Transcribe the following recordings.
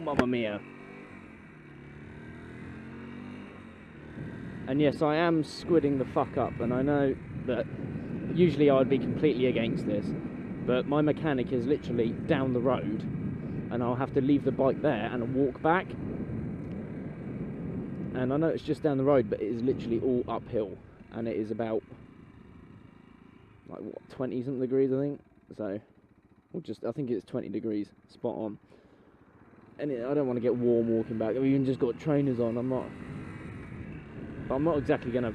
Mamma mia. And yes, I am squidding the fuck up, and I know that usually I would be completely against this, but my mechanic is literally down the road, and I'll have to leave the bike there and walk back. And I know it's just down the road, but it is literally all uphill, and it is about, like, what, 20-something degrees, I think? So, or just, I think it's 20 degrees, spot on. And I don't want to get warm walking back. I've even just got trainers on. I'm not exactly going to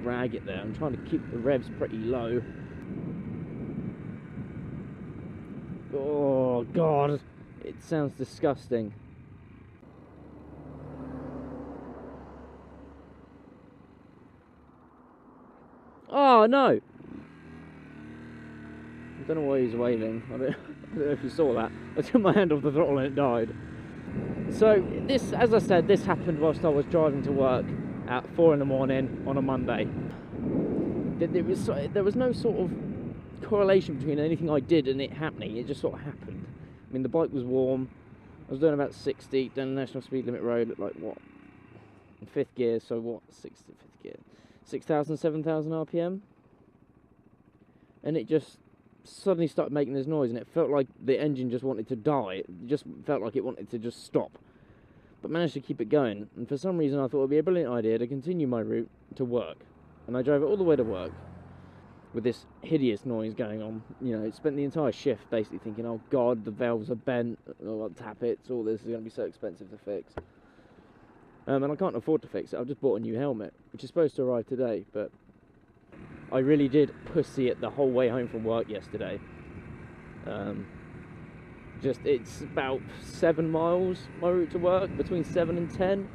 rag it there. I'm trying to keep the revs pretty low. Oh, God. It sounds disgusting. Oh, no! I don't know why he's waving. I don't know if you saw that. I took my hand off the throttle and it died. So, this, as I said, this happened whilst I was driving to work at 4 in the morning on a Monday. There was no sort of correlation between anything I did and it happening. It just sort of happened. I mean, the bike was warm. I was doing about 60 down the national speed limit road at, like, what, in 5th gear, so what, 5th gear, 6,000, 7,000 RPM, and it just suddenly started making this noise, and it felt like the engine just wanted to die. It just felt like it wanted to just stop, but managed to keep it going. And for some reason I thought it would be a brilliant idea to continue my route to work, and I drove it all the way to work with this hideous noise going on. You know, spent the entire shift basically thinking, oh God, the valves are bent, oh, tappets, all this is going to be so expensive to fix. And I can't afford to fix it. I've just bought a new helmet, which is supposed to arrive today, but I really did pussy it the whole way home from work yesterday. It's about 7 miles, my route to work, between 7 and 10.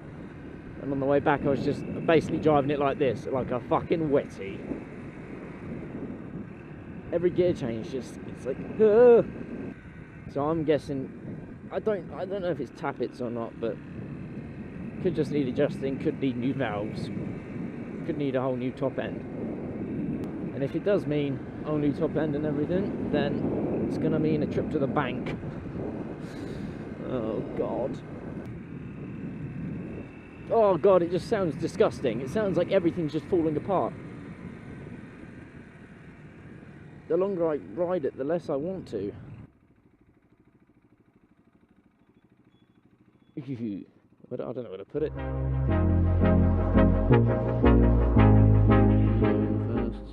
And on the way back, I was just basically driving it like this, like a fucking wetty. Every gear change, it's like, ugh. So I'm guessing, I don't know if it's tappets or not, but could just need adjusting, could need new valves, could need a whole new top end. And if it does mean a whole new top end and everything, then it's gonna mean a trip to the bank. Oh God. Oh God, it just sounds disgusting. It sounds like everything's just falling apart. The longer I ride it, the less I want to. I don't know where to put it. First,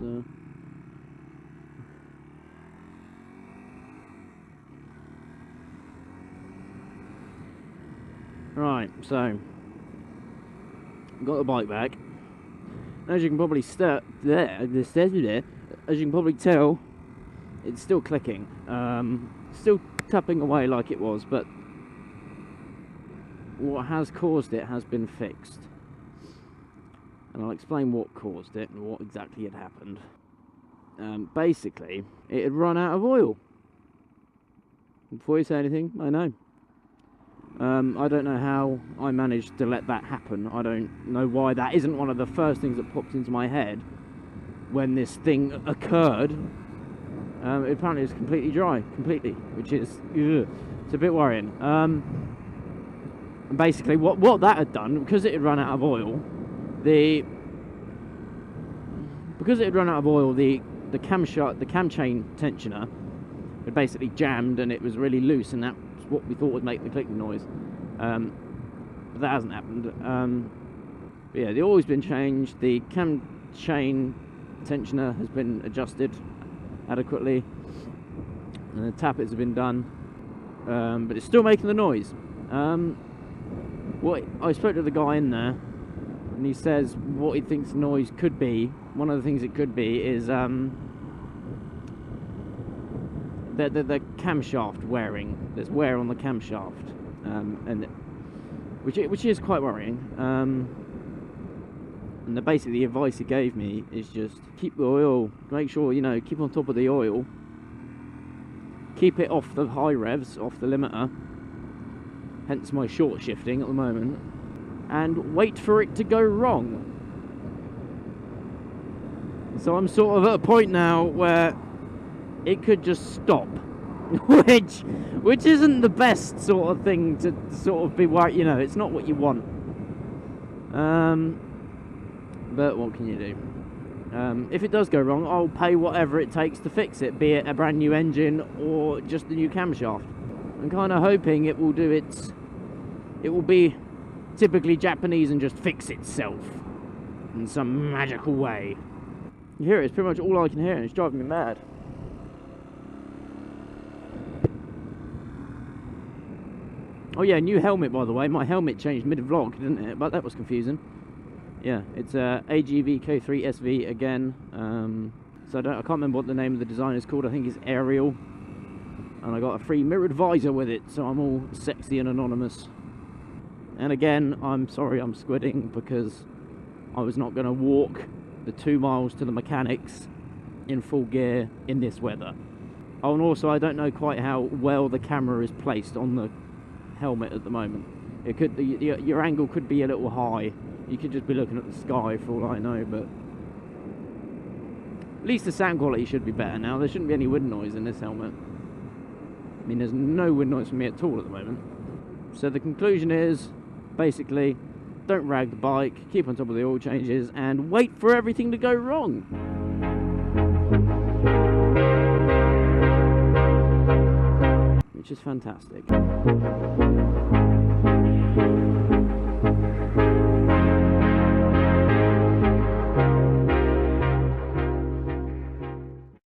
right, so got the bike back. As you can probably as you can probably tell, it's still clicking. Still tapping away like it was, but what has caused it has been fixed, and I'll explain what caused it and what exactly had happened. Basically, it had run out of oil. Before you say anything, I know. I don't know how I managed to let that happen. I don't know why that isn't one of the first things that popped into my head when this thing occurred. Apparently it's completely dry, which is, ugh, it's a bit worrying. Basically what that had done, because it had run out of oil, the cam chain tensioner had basically jammed, and it was really loose, and that's what we thought would make the clicking noise. But that hasn't happened. But yeah, the oil's been changed, the cam chain tensioner has been adjusted adequately, and the tappets have been done, but it's still making the noise. I spoke to the guy in there, and he says what he thinks the noise could be. One of the things it could be is the camshaft wearing. There's wear on the camshaft, and which is quite worrying. And basically the advice he gave me is just keep the oil, make sure, you know, keep on top of the oil, keep it off the high revs, off the limiter, hence my short shifting at the moment, and wait for it to go wrong. So I'm sort of at a point now where it could just stop which isn't the best sort of thing to sort of be worried. You know, it's not what you want. But what can you do? If it does go wrong, I'll pay whatever it takes to fix it, be it a brand new engine or just a new camshaft. I'm kind of hoping it will be typically Japanese and just fix itself in some magical way. You hear it, it's pretty much all I can hear, and it's driving me mad. Oh yeah, new helmet, by the way. My helmet changed mid-vlog, didn't it? But that was confusing. Yeah, it's AGV K3 SV again. So I can't remember what the name of the design is called. I think it's Aerial. And I got a free mirrored visor with it, so I'm all sexy and anonymous. And again, I'm sorry I'm squidding because I was not going to walk the 2 miles to the mechanics in full gear in this weather. Oh, and also I don't know quite how well the camera is placed on the helmet at the moment. It could your angle could be a little high. You could just be looking at the sky for all I know, but at least the sound quality should be better now. There shouldn't be any wind noise in this helmet. I mean, there's no wind noise from me at all at the moment. So the conclusion is, basically, don't rag the bike, keep on top of the oil changes, and wait for everything to go wrong. Which is fantastic.